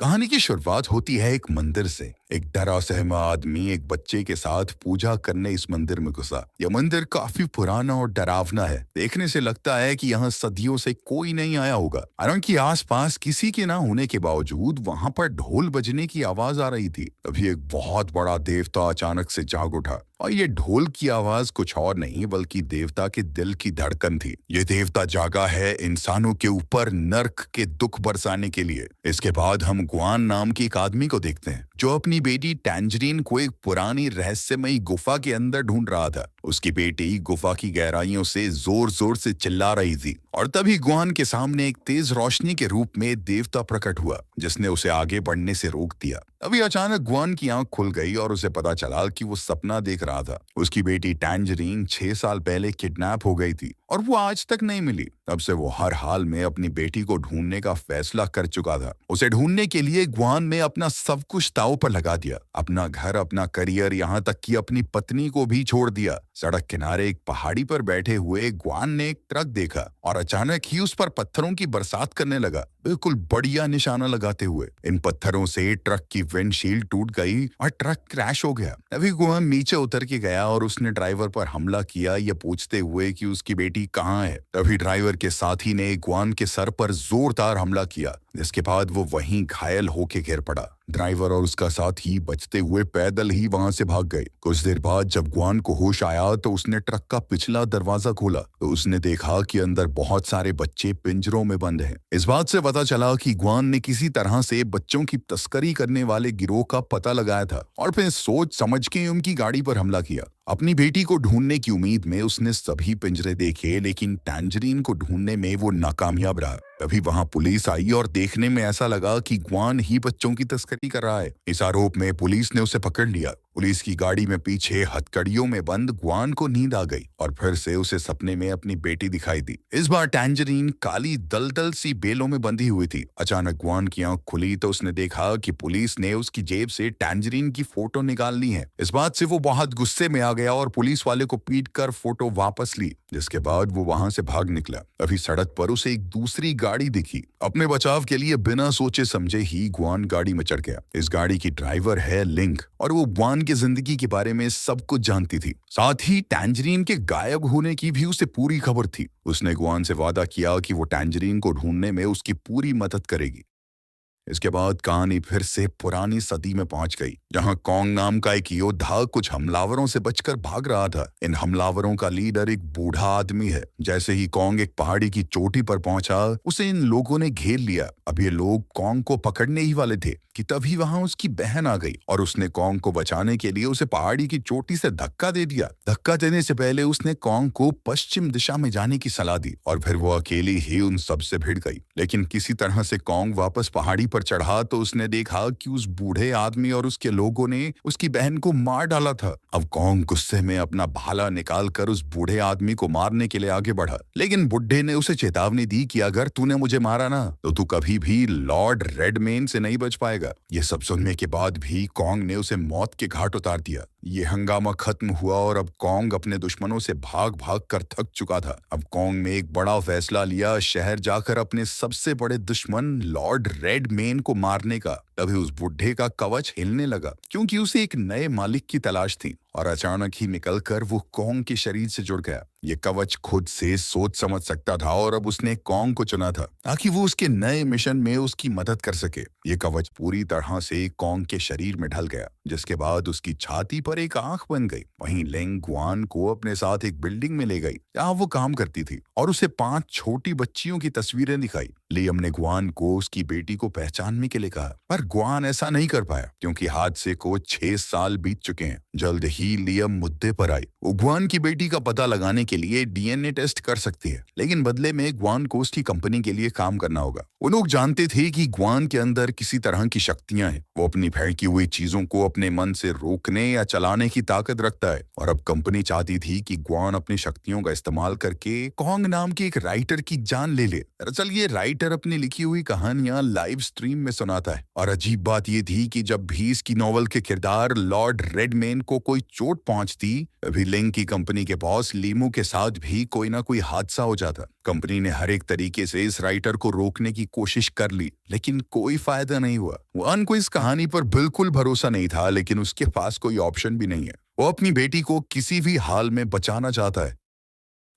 कहानी की शुरुआत होती है एक मंदिर से। एक डरा सहमा आदमी एक बच्चे के साथ पूजा करने इस मंदिर में घुसा। यह मंदिर काफी पुराना और डरावना है। देखने से लगता है कि यहाँ सदियों से कोई नहीं आया होगा। हालांकि आसपास किसी के ना होने के बावजूद वहां पर ढोल बजने की आवाज आ रही थी। तभी एक बहुत बड़ा देवता अचानक से जाग उठा और ये ढोल की आवाज कुछ और नहीं बल्कि देवता के दिल की धड़कन थी। ये देवता जागा है इंसानों के ऊपर नर्क के दुख बरसाने के लिए। इसके बाद हम गुआन नाम के एक आदमी को देखते हैं जो अपनी बेटी टैंजरीन को एक पुरानी रहस्यमयी गुफा के अंदर ढूंढ रहा था। उसकी बेटी गुफा की गहराइयों से जोर जोर से चिल्ला रही थी और तभी गुआन के सामने एक तेज रोशनी के रूप में देवता प्रकट हुआ जिसने उसे आगे बढ़ने से रोक दिया। अभी अचानक गुआन की आंख खुल गई और उसे पता चला कि वो सपना देख रहा था। उसकी बेटी टैंजरीन 6 साल पहले किडनैप हो गई थी और वो आज तक नहीं मिली। तब से वो हर हाल में अपनी बेटी को ढूंढने का फैसला कर चुका था। उसे ढूंढने के लिए गुआन ने अपना सब कुछ दांव पर लगा दिया। अपना घर, अपना करियर, यहाँ तक कि अपनी पत्नी को भी छोड़ दिया। सड़क किनारे एक पहाड़ी पर बैठे हुए गुआन ने एक ट्रक देखा और अचानक ही उस पर पत्थरों की बरसात करने लगा, बिल्कुल बढ़िया निशाना लगाते हुए। इन पत्थरों से ट्रक की विंडशील्ड टूट गई और ट्रक क्रैश हो गया। अभी गुआन नीचे उतर के गया और उसने ड्राइवर पर हमला किया, ये पूछते हुए कि उसकी बेटी कहाँ है। तभी ड्राइवर के साथी ने गुआन के सर पर जोरदार हमला किया, जिसके बाद वो वहीं घायल होके गिर पड़ा। ड्राइवर और उसका साथी बचते हुए पैदल ही वहां से भाग गए। कुछ देर बाद जब गुआन को होश आया तो उसने ट्रक का पिछला दरवाजा खोला तो उसने देखा कि अंदर बहुत सारे बच्चे पिंजरों में बंद हैं। इस बात से पता चला कि गुआन ने किसी तरह से बच्चों की तस्करी करने वाले गिरोह का पता लगाया था और फिर सोच समझ के उनकी गाड़ी पर हमला किया। अपनी बेटी को ढूंढने की उम्मीद में उसने सभी पिंजरे देखे, लेकिन टैंजरीन को ढूंढने में वो नाकामयाब रहा। तभी वहां पुलिस आई और देखने में ऐसा लगा कि गुआन ही बच्चों की तस्करी कर रहा है। इस आरोप में पुलिस ने उसे पकड़ लिया। पुलिस की गाड़ी में पीछे हथकड़ियों में बंद गुआन को नींद आ गई और फिर से उसे सपने में अपनी बेटी दिखाई दी। इस बार टैंजरीन काली दलदल सी बेलों में बंधी हुई थी। अचानक गुआन की आंख खुली तो उसने देखा कि पुलिस ने उसकी जेब से टैंजरीन की फोटो निकाल ली है। इस बात से वो बहुत गुस्से में आ गया और पुलिस वाले को पीट कर फोटो वापस ली, जिसके बाद वो वहां से भाग निकला। अभी सड़क पर उसे एक दूसरी गाड़ी दिखी। अपने बचाव के लिए बिना सोचे समझे ही गुआन गाड़ी में चढ़ गया। इस गाड़ी की ड्राइवर है लिंक और वो गुआन की जिंदगी के बारे में सब कुछ जानती थी। साथ ही टैंजरीन के गायब होने की भी उसे पूरी खबर थी। उसने गुआन से वादा किया कि वो टैंजरीन को ढूंढने में उसकी पूरी मदद करेगी। इसके बाद कहानी फिर से पुरानी सदी में पहुंच गई, जहां कॉन्ग नाम का एक योद्धा कुछ हमलावरों से बचकर भाग रहा था। इन हमलावरों का लीडर एक बूढ़ा आदमी है। जैसे ही कॉन्ग एक पहाड़ी की चोटी पर पहुंचा, उसे इन लोगों ने घेर लिया। अब ये लोग कॉन्ग को पकड़ने ही वाले थे कि तभी वहां उसकी बहन आ गई और उसने कॉन्ग को बचाने के लिए उसे पहाड़ी की चोटी से धक्का दे दिया। धक्का देने से पहले उसने कॉन्ग को पश्चिम दिशा में जाने की सलाह दी और फिर वो अकेली ही उन सबसे भिड़ गई। लेकिन किसी तरह से कॉन्ग वापस पहाड़ी पर चढ़ा तो उसने देखा कि उस बूढ़े आदमी और उसके लोगों ने उसकी बहन को मार डाला था। अब कॉन्ग गुस्से में अपना भाला निकाल कर उस बूढ़े आदमी को मारने के लिए आगे बढ़ा, लेकिन बुढ़े ने उसे चेतावनी दी कि अगर तूने मुझे मारा ना तो तू कभी भी लॉर्ड रेडमेन से नहीं बच पाएगा। ये सब सुनने के बाद भी कॉन्ग ने उसे मौत के घाट उतार दिया। ये हंगामा खत्म हुआ और अब कॉन्ग अपने दुश्मनों से भाग भाग कर थक चुका था। अब कॉन्ग ने एक बड़ा फैसला लिया, शहर जाकर अपने सबसे बड़े दुश्मन लॉर्ड रेडमेन को मारने का। तभी उस बुढ़े का कवच हिलने लगा क्योंकि उसे एक नए मालिक की तलाश थी और अचानक ही निकलकर वो कॉन्ग के शरीर से जुड़ गया। ये कवच खुद से सोच समझ सकता था और अब उसने कॉन्ग को चुना था ताकि वो उसके नए मिशन में उसकी मदद कर सके। ये कवच पूरी तरह से कॉन्ग के शरीर में ढल गया, जिसके बाद उसकी छाती पर एक आंख बन गई। वहीं लेंग गुआन को अपने साथ एक बिल्डिंग में ले गई जहां वो काम करती थी और उसे 5 छोटी बच्चियों की तस्वीरें दिखाई। लियम ने गुआन को उसकी बेटी को पहचानने के लिए कहा, पर गुआन ऐसा नहीं कर पाया क्योंकि हादसे को 6 साल बीत चुके हैं। जल्द ही लियम मुद्दे पर आई। वो गुआन की बेटी का पता लगाने के लिए डीएनए टेस्ट कर सकती है, लेकिन बदले में गुआन को उसकी कंपनी के लिए काम करना होगा। वो लोग जानते थे कि गुआन के अंदर किसी तरह की शक्तियां हैं। वो अपनी फेंकी हुई चीजों को अपने मन से रोकने या चलाने की ताकत रखता है और अब कंपनी चाहती थी कि गुआन अपनी शक्तियों का इस्तेमाल करके कॉन्ग नाम के एक राइटर की जान ले ले। दरअसल ये राइटर अपनी लिखी हुई कहानियां लाइव स्ट्रीम में सुनाता है और अजीब बात ये थी कि जब भी इसकी नॉवल के किरदार लॉर्ड रेडमेन को कोई चोट पहुंचती, अभी लिंग की कंपनी के बॉस लीमू के साथ भी कोई ना कोई हादसा हो जाता। कंपनी ने हर एक तरीके से इस राइटर को रोकने की कोशिश कर ली, लेकिन कोई फायदा नहीं हुआ। वान को इस कहानी पर बिल्कुल भरोसा नहीं था, लेकिन उसके पास कोई ऑप्शन भी नहीं है। वो अपनी बेटी को किसी भी हाल में बचाना चाहता है।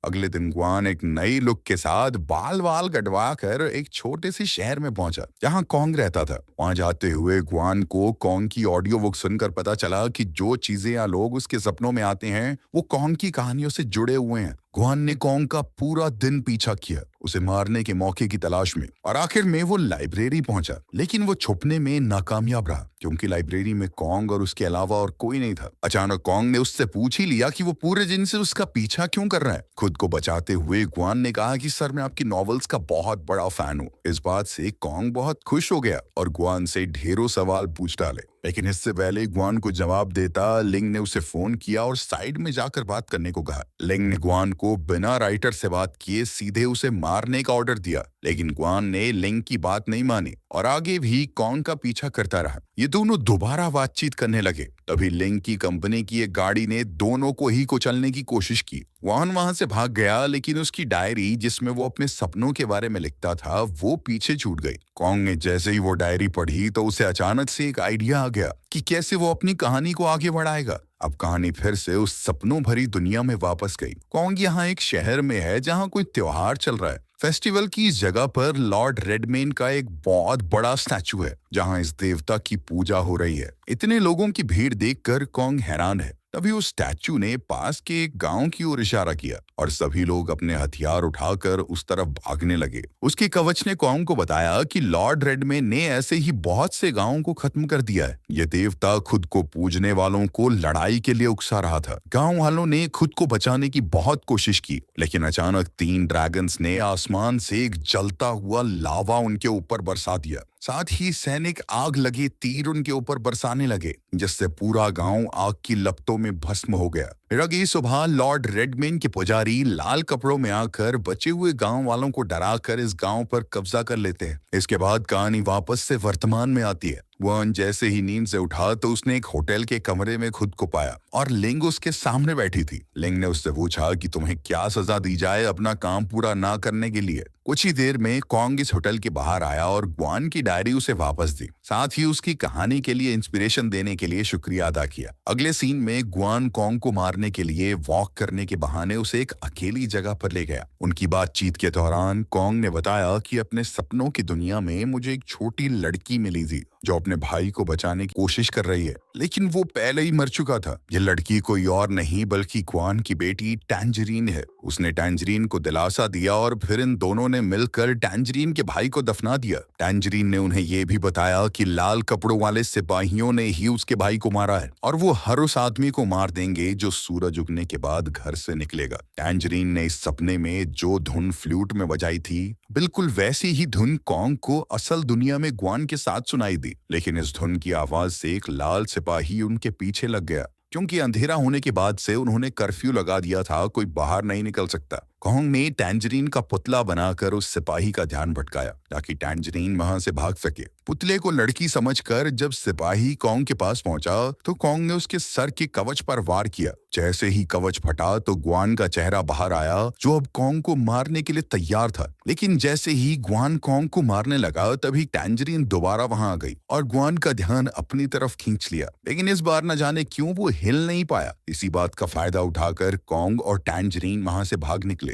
अगले दिन ग्वान एक नई लुक के साथ बाल वाल कटवा कर एक छोटे से शहर में पहुंचा जहां कॉन्ग रहता था। वहां जाते हुए ग्वान को कॉन्ग की ऑडियो बुक सुनकर पता चला कि जो चीजें या लोग उसके सपनों में आते हैं वो कॉन्ग की कहानियों से जुड़े हुए हैं। ग्वान ने कॉन्ग का पूरा दिन पीछा किया, उसे मारने के मौके की तलाश में, और आखिर में वो लाइब्रेरी पहुंचा। लेकिन वो छुपने में नाकामयाब रहा क्योंकि लाइब्रेरी में कॉन्ग और उसके अलावा और कोई नहीं था। अचानक कॉन्ग ने उससे पूछ ही लिया कि वो पूरे दिन से उसका पीछा क्यों कर रहा है। खुद को बचाते हुए ग्वान ने कहा कि सर, मैं आपकी नॉवेल्स का बहुत बड़ा फैन हूँ। इस बात से कॉन्ग बहुत खुश हो गया और ग्वान से ढेरों सवाल पूछ डाले। लेकिन इससे पहले ग्वान को जवाब देता, लिंग ने उसे फोन किया और साइड में जाकर बात करने को कहा। लिंग ने ग्वान को बिना राइटर से बात किए सीधे उसे मारने का ऑर्डर दिया, लेकिन ग्वान ने लिंग की बात नहीं मानी और आगे भी कॉन्ग का पीछा करता रहा। ये दोनों दोबारा बातचीत करने लगे। तभी लिंग की कंपनी की एक गाड़ी ने दोनों को ही कुचलने की कोशिश की। वाहन वहां से भाग गया, लेकिन उसकी डायरी जिसमें वो अपने सपनों के बारे में लिखता था वो पीछे छूट गई। कॉन्ग ने जैसे ही वो डायरी पढ़ी तो उसे अचानक से एक आइडिया आ गया कि कैसे वो अपनी कहानी को आगे बढ़ाएगा। अब कहानी फिर से उस सपनों भरी दुनिया में वापस गई। कॉन्ग यहाँ एक शहर में है जहाँ कोई त्योहार चल रहा है। फेस्टिवल की इस जगह पर लॉर्ड रेडमेन का एक बहुत बड़ा स्टैचू है जहां इस देवता की पूजा हो रही है। इतने लोगों की भीड़ देखकर कॉन्ग हैरान है। तभी उस स्टैचू ने पास के एक गांव की ओर इशारा किया और सभी लोग अपने हथियार उठाकर उस तरफ भागने लगे। उसके कवच ने कॉन्ग को बताया कि लॉर्ड रेडमेन ने ऐसे ही बहुत से गांवों को खत्म कर दिया है। ये देवता खुद को पूजने वालों को लड़ाई के लिए उकसा रहा था। गांव वालों ने खुद को बचाने की बहुत कोशिश की, लेकिन अचानक 3 ड्रैगन्स ने आसमान से एक जलता हुआ लावा उनके ऊपर बरसा दिया। साथ ही सैनिक आग लगे तीर उनके ऊपर बरसाने लगे, जिससे पूरा गांव आग की लपटों में भस्म हो गया। फिर अगली सुबह लॉर्ड रेडमेन के पुजारी लाल कपड़ों में आकर बचे हुए गांव वालों को डराकर इस गांव पर कब्जा कर लेते हैं। इसके बाद कहानी वापस से वर्तमान में आती है। वॉन जैसे ही नींद से उठा तो उसने एक होटल के कमरे में खुद को पाया और लिंग उसके सामने बैठी थी। लिंग ने उससे पूछा कि तुम्हें क्या सजा दी जाए अपना काम पूरा ना करने के लिए। कुछ ही देर में कॉन्ग इस होटल के बाहर आया और ग्वान की डायरी उसे वापस दी। साथ ही उसकी कहानी के लिए इंस्पिरेशन देने के लिए शुक्रिया अदा किया। अगले सीन में ग्वान कॉन्ग को मारने के लिए वॉक करने के बहाने उसे एक अकेली जगह पर ले गया। उनकी बातचीत के दौरान कॉन्ग ने बताया कि अपने सपनों की दुनिया में मुझे एक छोटी लड़की मिली थी जो अपने भाई को बचाने की कोशिश कर रही है, लेकिन वो पहले ही मर चुका था। ये लड़की कोई और नहीं बल्कि ग्वान की बेटी टैंजरीन है। उसने टैंजरीन को दिलासा दिया और फिर इन दोनों ने मिलकर टैंजरीन के भाई को दफना दिया। टैंजरीन ने उन्हें ये भी बताया कि लाल कपड़ों वाले सिपाहियों ने ही उसके भाई को मारा है और वो हर उस आदमी को मार देंगे जो सूरज उगने के बाद घर से निकलेगा। टैंजरीन ने इस सपने में जो धुन फ्लूट में बजाई थी, बिल्कुल वैसी ही धुन कॉन्ग को असल दुनिया में ग्वान के साथ सुनाई दी, लेकिन इस धुन की आवाज से एक लाल सिपाही उनके पीछे लग गया। क्योंकि अंधेरा होने के बाद से उन्होंने कर्फ्यू लगा दिया था, कोई बाहर नहीं निकल सकता। कॉन्ग ने टैंजरीन का पुतला बनाकर उस सिपाही का ध्यान भटकाया ताकि टैंजरीन वहां से भाग सके। पुतले को लड़की समझकर जब सिपाही कॉन्ग के पास पहुंचा तो कॉन्ग ने उसके सर के कवच पर वार किया। जैसे ही कवच फटा तो ग्वान का चेहरा बाहर आया जो अब कॉन्ग को मारने के लिए तैयार था। लेकिन जैसे ही ग्वान कॉन्ग को मारने लगा तभी टैंजरीन दोबारा वहां आ गई और ग्वान का ध्यान अपनी तरफ खींच लिया। लेकिन इस बार न जाने क्यों वो हिल नहीं पाया। इसी बात का फायदा उठाकर कॉन्ग और टैंजरीन वहां से भाग निकले।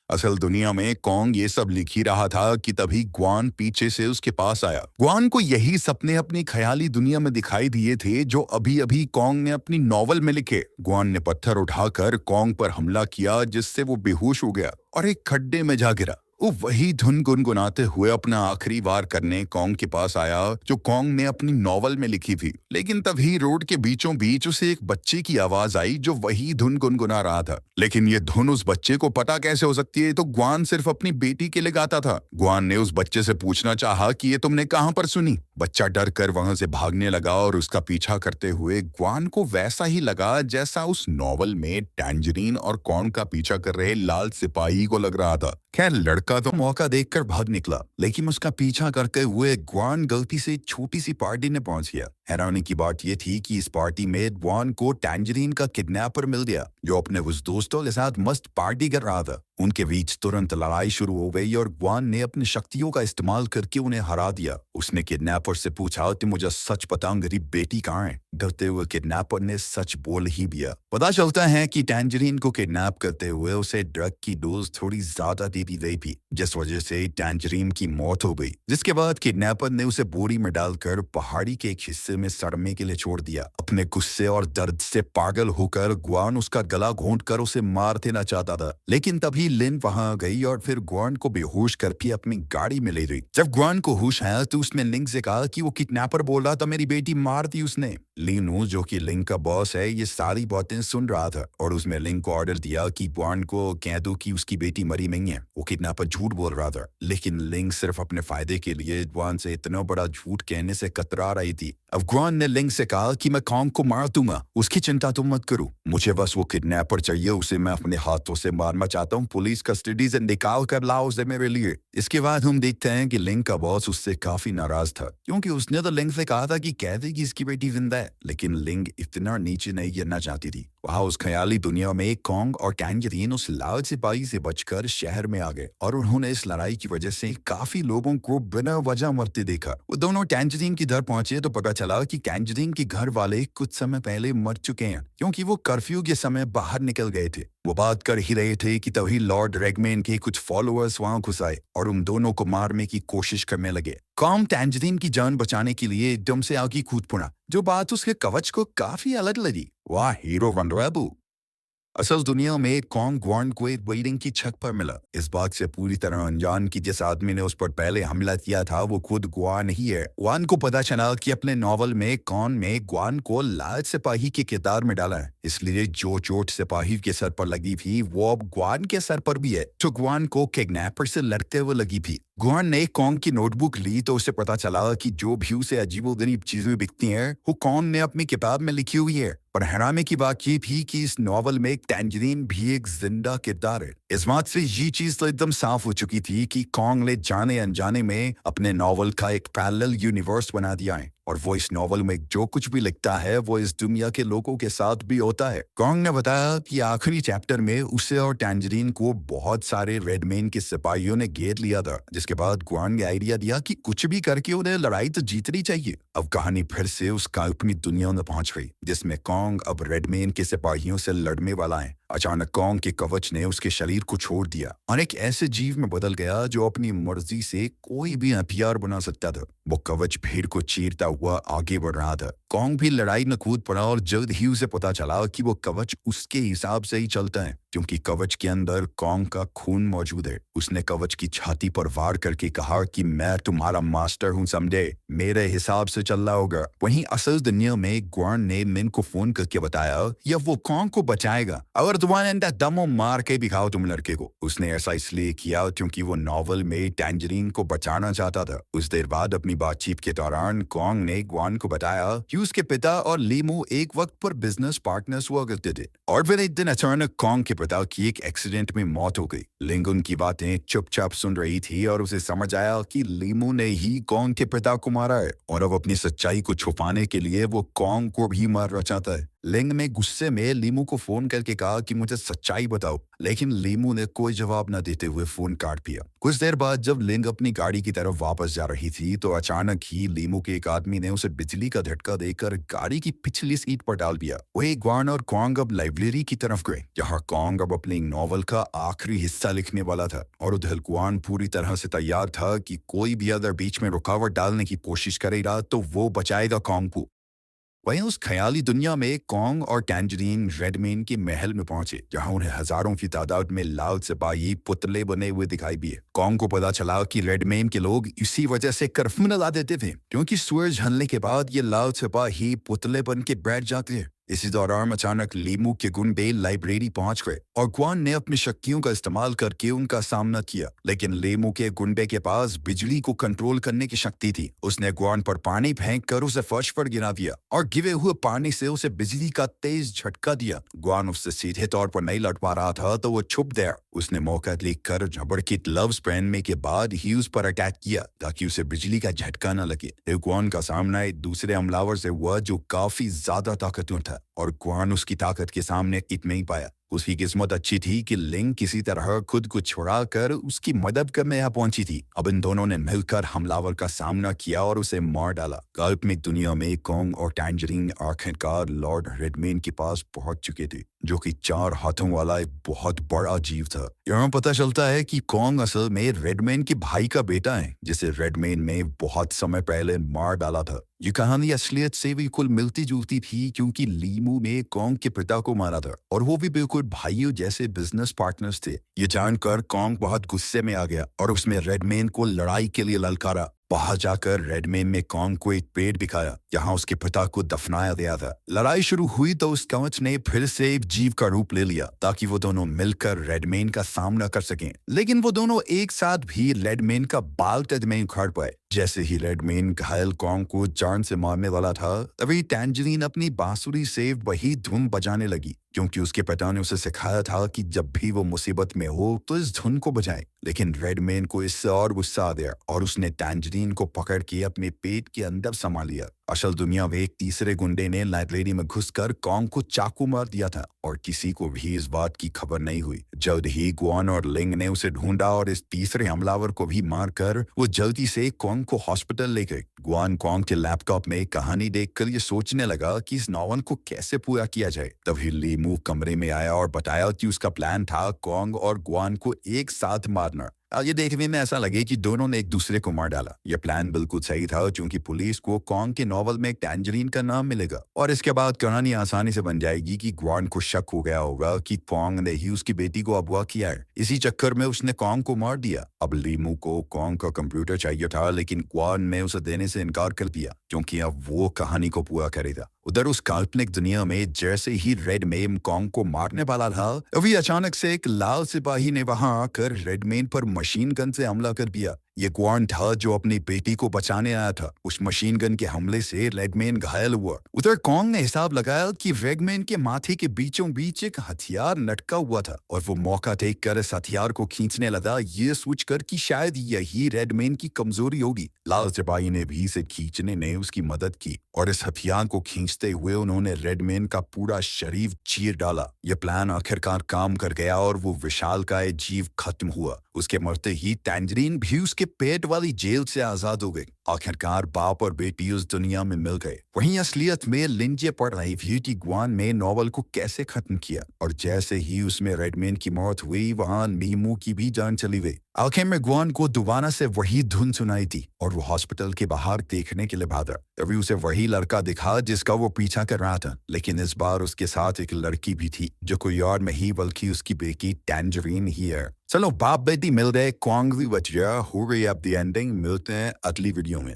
असल दुनिया में कॉन्ग ये सब लिख ही रहा था कि तभी ग्वान पीछे से उसके पास आया। ग्वान को यही सपने अपनी ख्याली दुनिया में दिखाई दिए थे जो अभी अभी कॉन्ग ने अपनी नॉवल में लिखे। ग्वान ने पत्थर उठाकर कॉन्ग पर हमला किया जिससे वो बेहोश हो गया और एक खड्डे में जा गिरा। वो वही धुन गुनगुनाते हुए अपना आखिरी वार करने कॉन्ग के पास आया जो कॉन्ग ने अपनी नॉवल में लिखी थी। लेकिन तभी रोड के बीचों बीच उसे एक बच्चे की आवाज आई जो वही धुन गुनगुना रहा था। लेकिन ये धुन उस बच्चे को पता कैसे हो सकती है? तो ग्वान सिर्फ अपनी बेटी के लिए गाता था। ग्वान ने उस बच्चे से पूछना चाहा कि ये तुमने कहां पर सुनी। बच्चा डर कर वहां से भागने लगा और उसका पीछा करते हुए ग्वान को वैसा ही लगा जैसा उस नॉवल में टैंजरीन और कॉर्न का पीछा कर रहे लाल सिपाही को लग रहा था। खैर लड़का तो मौका देखकर भाग निकला, लेकिन उसका पीछा करते हुए ग्वान गलती से छोटी सी पार्टी में पहुंच गया। हैरानी की बात यह थी कि इस पार्टी में ग्वान को टैंजरीन का किडनैपर मिल गया, जो अपने उस दोस्तों के साथ मस्त पार्टी कर रहा था। उनके बीच तुरंत लड़ाई शुरू हो गई और ग्वान ने अपनी शक्तियों का इस्तेमाल करके उन्हें हरा दिया। उसने किडनैपर से पूछा कि मुझे सच बता मेरी बेटी कहाँ है। डरते हुए किडनैपर ने सच बोल ही दिया। पता चलता है कि टैंजरीन को किडनैप करते हुए उसे ड्रग की डोज थोड़ी ज्यादा दे दी गई थी, जिस वजह से टैंजरीन की मौत हो गई। जिसके बाद किडनैपर ने उसे बोरी में डालकर पहाड़ी के एक हिस्से में सड़ने के लिए छोड़ दिया। अपने गुस्से और दर्द से पागल होकर ग्वान उसका गला घोंटकर उसे मार देना चाहता था, लेकिन तभी लिन वहां गई और फिर ग्वान को बेहोश करके अपनी गाड़ी में ले गई। जब ग्वान को होश आया तो उसने लिंग से कहा कि वो किडनैपर बोल रहा था मेरी बेटी मार दी उसने। लीनू जो कि लिंग का बॉस है ये सारी बातें सुन रहा था और उसने लिंग को ऑर्डर दिया कि ग्वान को कह दो कि उसकी बेटी मरी नहीं है। वो किडनैपर झूठ बोल रहा था, लेकिन लिंग सिर्फ अपने फायदे के लिए ग्वान से इतना बड़ा झूठ कहने से कतरा रही थी। अब ग्वान ने लिंग से कहा कि मैं कॉन्ग को मार दूंगा, उसकी चिंता तुम मत करो, मुझे बस वो किडनैपर चाहिए, उसे मैं अपने हाथों से मारना चाहता हूँ, पुलिस कस्टडी से निकाल कर लाओ उसे मेरे लिए। इसके बाद हम देखते हैं कि लिंग का बॉस उससे काफी नाराज था, क्योंकि उसने तो लिंग से कहा था कि कह दे कि इसकी बेटी जिंदा है, लेकिन लिंग इतना नीचे नहीं गिरना चाहती थी। वहाँ उस ख्याली दुनिया में कॉन्ग और टैंजरीन उस लाल सिपाही से बचकर शहर में आ गए और उन्होंने इस लड़ाई की वजह से काफी लोगों को बिना वजह मरते देखा। वो दोनों टैंजरीन की घर पहुंचे तो पता चला कि टैंजरीन के घर वाले कुछ समय पहले मर चुके हैं, क्योंकि वो कर्फ्यू के समय बाहर निकल गए थे। वो बात कर ही रहे थे कि तभी लॉर्ड रेगमेन के कुछ फॉलोअर्स वहां घुस आए और उन दोनों को मारने की कोशिश करने लगे। कॉन्ग टैंजरीन की जान बचाने के लिए एकदम से आगे कूद पड़ा, जो बात उसके कवच को काफी अलग लगी। वाह हीरो बन रहा है वो। असल दुनिया में कॉन्ग ग्वान को एक बिल्डिंग की छत पर मिला, इस बात से पूरी तरह अनजान कि जिस आदमी ने उस पर पहले हमला किया था वो खुद ग्वान ही है। ग्वान को पता चला कि अपने नॉवल में कॉन ने ग्वान को लाल सिपाही के किरदार में डाला है, इसलिए जो चोट सिपाही के सर पर लगी थी वो अब ग्वान के सर पर भी है, तो ग्वान को किडनैपर से लड़ते हुए लगी थी। ग्वान ने कॉन्ग की नोटबुक ली तो उसे पता चला कि जो भी उसे अजीबोगरीब चीजें दिखती हैं वो कॉन्ग ने अपनी किताब में लिखी हुई है। पर हैरानी की बात ये थी कि इस नॉवल में टैंजरीन भी एक जिंदा किरदार है। इस बात से ये चीज तो एकदम साफ हो चुकी थी कि कॉन्ग ने जाने अनजाने में अपने नॉवल का एक पैरेलल यूनिवर्स बना दिया है और वो इस नॉवल में जो कुछ भी लिखता है वो इस दुनिया के लोगों के साथ भी होता है। कॉन्ग ने बताया कि आखिरी चैप्टर में उसे और टैंजरीन को बहुत सारे रेडमेन के सिपाहियों ने घेर लिया था, जिसके बाद ग्वान ने आइडिया दिया कि कुछ भी करके उन्हें लड़ाई तो जीतनी चाहिए। अब कहानी फिर से उस काल्पनिक दुनिया में पहुंच गई जिसमें कॉन्ग अब रेडमेन के सिपाहियों से लड़ने वाला है। अचानक कॉन्ग के कवच ने उसके शरीर को छोड़ दिया और एक ऐसे जीव में बदल गया जो अपनी मर्जी से कोई भी हथियार बना सकता था। वो कवच भीड़ को चीरता हुआ आगे बढ़ रहा था। कॉन्ग भी लड़ाई में कूद पड़ा और जल्द ही उसे पता चला कि वो कवच उसके हिसाब से ही चलता है, क्योंकि कवच के अंदर कॉन्ग का खून मौजूद है। उसने कवच की छाती पर वार करके कहा कि मैं तुम्हारा मास्टर हूँ, समझे, मेरे हिसाब से चलना होगा। वहीं असल दुनिया में ग्वान ने मिन को फोन करके बताया या वो कॉन्ग को बचाएगा और तुम्हारे दमो मार के दिखाओ तुम लड़के को। उसने ऐसा इसलिए किया क्योंकि वो नॉवल में टैंजरीन को बचाना चाहता था। उस देर बाद अपनी बातचीत के दौरान कॉन्ग ने ग्वान को बताया कि उसके पिता और लीमू एक वक्त पर बिजनेस पार्टनर्स हुआ करते थे और फिर एक दिन अचानक कॉन्ग के पिता की एक एक्सीडेंट में मौत हो गई। लिंग उनकी बातें चुपचाप सुन रही थी और उसे समझ आया कि लीमू ने ही कॉन्ग के पिता को मारा है और अब अपनी सच्चाई को छुपाने के लिए वो कॉन्ग को भी मारना चाहता है। लिंग ने गुस्से में लीमू को फोन करके कहा कि मुझे सच्चाई बताओ, लेकिन लीमू ने कोई जवाब न देते हुए फोन काट दिया। कुछ देर बाद जब लिंग अपनी गाड़ी की तरफ वापस जा रही थी तो अचानक ही लीमू के एक आदमी ने उसे बिजली का झटका देकर गाड़ी की पिछली सीट पर डाल दिया। वही ग्वान और कॉन्ग अब लाइब्रेरी की तरफ गए, जहाँ कॉन्ग अब अपने नॉवल का आखिरी हिस्सा लिखने वाला था और उधर ग्वान पूरी तरह से तैयार था कि कोई भी अगर बीच में रुकावट डालने की कोशिश करेगा तो वो बचाएगा कॉन्ग को। वहीं उस ख्याली दुनिया में कॉन्ग और टैंजरीन रेडमेन के महल में पहुंचे, जहां उन्हें हजारों की तादाद में लाल सिपाही पुतले बने हुए दिखाई दिए। कॉन्ग को पता चला कि रेडमेन के लोग इसी वजह से कर्फ्यू लगा देते थे, क्योंकि सूरज ढलने के बाद ये लाल सिपाही पुतले बन के बैठ जाते हैं। इसी दौरान अचानक लीमू के गुंडे लाइब्रेरी पहुंच गए और ग्वान ने अपनी शक्तियों का इस्तेमाल करके उनका सामना किया। लेकिन लीमू के गुंडे के पास बिजली को कंट्रोल करने की शक्ति थी। उसने ग्वान पर पानी फेंक कर उसे फर्श पर गिरा दिया और गिरे हुए पानी से उसे बिजली का तेज झटका दिया। ग्वान उससे सीधे तौर पर नहीं लड़ पा रहा था तो वो छुप गया। उसने मौका देखकर रबड़ के ग्लव्स पहनने के बाद ही उस पर अटैक किया ताकि उसे बिजली का झटका न लगे। ग्वान का सामना एक दूसरे हमलावर से हुआ जो काफी ज्यादा ताकतवर था और ग्वान उसकी ताकत के सामने टिक नहीं पाया। उसकी किस्मत अच्छी थी कि लिंग किसी तरह खुद को छुड़ा कर उसकी मदद करने यहाँ पहुंची थी। अब इन दोनों ने मिलकर हमलावर का सामना किया और उसे मार डाला। काल्पनिक दुनिया में कॉन्ग और टैंजरीन आखिरकार लॉर्ड रेडमेन के पास पहुंच चुके थे, जो कि 4 हाथों वाला एक बहुत बड़ा जीव था। यहाँ पता चलता है कि कॉन्ग असल में रेडमेन के भाई का बेटा है, जिसे रेडमेन ने बहुत समय पहले मार डाला था। ये कहानी असलियत से बिल्कुल मिलती जुलती थी क्योंकि लीमू ने कॉन्ग के पिता को मारा था और वो भी बिल्कुल भाइयों जैसे बिजनेस पार्टनर्स थे। ये जानकर कॉन्ग बहुत गुस्से में आ गया और उसने रेडमेन को लड़ाई के लिए ललकारा। बाहर जाकर रेडमेन ने कॉन्ग को एक पेड़ दिखाया जहां उसके पिता को दफनाया गया था। लड़ाई शुरू हुई तो उस कवच ने फिर से एक जीव का रूप ले लिया ताकि वो दोनों मिलकर रेडमेन का सामना कर सकें। लेकिन वो दोनों एक साथ भी रेडमेन का बाल में उखाड़ पाए। जैसे ही रेडमेन घायल कॉन्ग को जान से मारने वाला था, तभी टैंजरीन अपनी बांसुरी से वही धुन बजाने लगी क्योंकि उसके पिता ने उसे सिखाया था कि जब भी वो मुसीबत में हो तो इस धुन को बजाए। लेकिन रेडमेन को इससे और गुस्सा आ गया और उसने टैंजरीन को पकड़ के अपने पेट के अंदर समा लिया। असल दुनिया में एक तीसरे गुंडे ने लाइब्रेरी में घुसकर कॉन्ग को चाकू मार दिया था और किसी को भी इस बात की खबर नहीं हुई। जल्द ही ग्वान और लिंग ने उसे ढूंढा और इस तीसरे हमलावर को भी मारकर वो जल्दी से कॉन्ग को हॉस्पिटल ले गए। ग्वान कॉन्ग के लैपटॉप में कहानी देखकर ये सोचने लगा कि इस नॉवल को कैसे पूरा किया जाए। तभी लीमू कमरे में आया और बताया कि उसका प्लान था कॉन्ग और ग्वान को एक साथ मारना। ये देखने में ऐसा लगे कि दोनों ने एक दूसरे को मार डाला। यह प्लान बिल्कुल सही था क्योंकि पुलिस को कॉन्ग के नॉवल में एक टैंजरीन का नाम मिलेगा और इसके बाद कहानी आसानी से बन जाएगी कि ग्वान को शक हो गया होगा कि कॉन्ग ने ही उसकी बेटी को अगवा किया है। इसी चक्कर में उसने कॉन्ग को मार दिया। अब लीमू को कॉन्ग का कंप्यूटर चाहिए था लेकिन ग्वान ने उसे देने से इनकार कर दिया क्योंकि अब वो कहानी को पूरा करेगा। उधर उस काल्पनिक दुनिया में जैसे ही रेडमेन कॉन्ग को मारने वाला था, अभी अचानक से एक लाल सिपाही ने वहां आकर रेडमेन पर मशीन गन से हमला कर दिया। ये ग्वान था जो अपनी बेटी को बचाने आया था। उस मशीन गन के हमले से रेडमेन घायल हुआ। उधर कॉन्ग ने हिसाब लगाया कि रेडमेन के माथे के बीचों बीच एक हथियार लटका हुआ था और वो मौका देखकर इस हथियार को खींचने लगा, ये सोचकर कि शायद यही रेडमेन की कमजोरी होगी। लाल सिपाही ने भी इसे खींचने में उसकी मदद की और इस हथियार को खींचते हुए उन्होंने रेडमेन का पूरा शरीर चीर डाला। यह प्लान आखिरकार काम कर गया और वो विशालकाय जीव खत्म हुआ। उसके मरते ही टैंजरीन भी उसके पेट वाली जेल से आजाद हो गई। आखिरकार बाप और बेटी उस दुनिया में मिल गए। वहीं असलियत में लिंजे पढ़ रही थी कि ग्वान ने नॉवल को कैसे खत्म किया और जैसे ही उसमें रेडमेन की मौत हुई वहां लीमू की भी जान चली गई। आखिर में ग्वान को दोबारा से वही धुन सुनाई थी और वो हॉस्पिटल के बाहर देखने के लिए भागा। तभी उसे वही लड़का दिखा जिसका वो पीछा कर रहा था, लेकिन इस बार उसके साथ एक लड़की भी थी जो कोई और नहीं बल्कि उसकी बेटी टैंजरीन ही है। चलो बाप बेटी मिल गए, कॉन्ग भी बच गया, हो गई अब दी एंडिंग। मिलते हैं अगली वीडियो में।